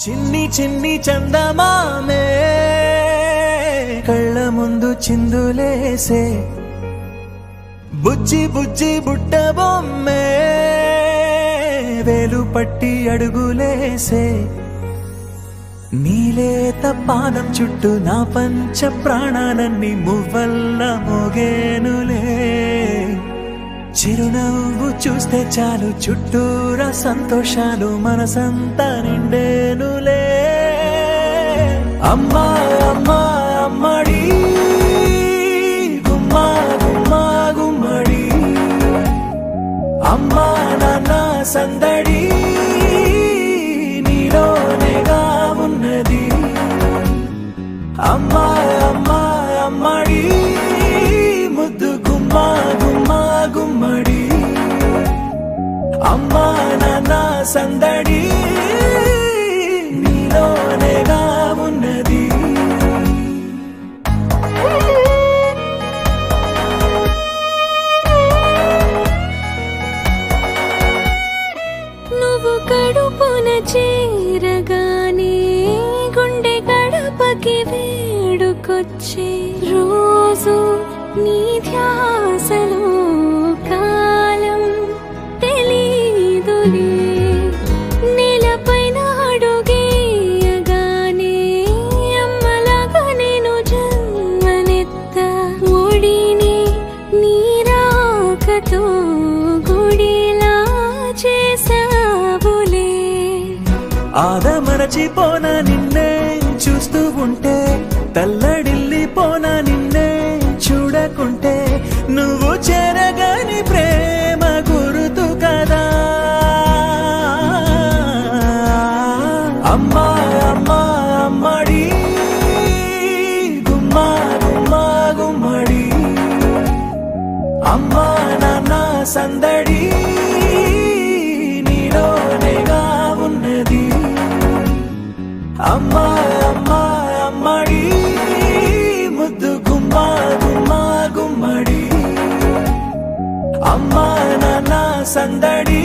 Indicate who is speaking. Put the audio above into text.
Speaker 1: చిన్ని చిన్ని చందమామే కళ్ళ ముందు చిందులేసే బుజ్జి బుజ్జి బుట్ట బొమ్మే వేలు పట్టి అడుగులేసే నీలేత పానం చుట్టూ నా పంచ ప్రాణాలన్నీ మువ్వల్ల మోగేనులే చిరునవ్వు చూస్తే చాలు చుట్టూరా సంతోషాలు మనసంతా నిండేనులే అమ్మా అమ్మా అమ్మడి గుమ్మా గుమ్మా గుమ్మడి అమ్మా నాన్న సందడి నీలోనేగా ఉన్నది అమ్మా అమ్మా అమ్మడి ముద్దు గుమ్మా గుమ్మా గుమ్మడి అమ్మా నాన్న సందడి నీలోనేగా ఉన్నది
Speaker 2: నువ్వు కడుపున చేరగానే గుండె గడపకి వేడుకొచ్చే రోజు నీ ధ్యాసలో కాలం తెలీదులే నేలపైన అడుగేయగానే అమ్మలాగా నేను జన్మనెత్త ఒడిని నీ రాకతో గుడిలా చేసావులే
Speaker 1: ఆదమరచిపోనా నిన్నే చూస్తూ ఉంటే తల్లడిల్లిపోనా నిన్నే చూడకుంటే నువ్వు చెరగని ప్రేమ గురుతు కదా అమ్మా అమ్మా అమ్మడి గుమ్మా గుమ్మా గుమ్మడి అమ్మా నాన్న సందడి నీలోనేగా ఉన్నది అమ్మా అమ్మా అమ్మడి ముద్దు గుమ్మా గుమ్మా గుమ్మడి అమ్మా నాన్న సందడి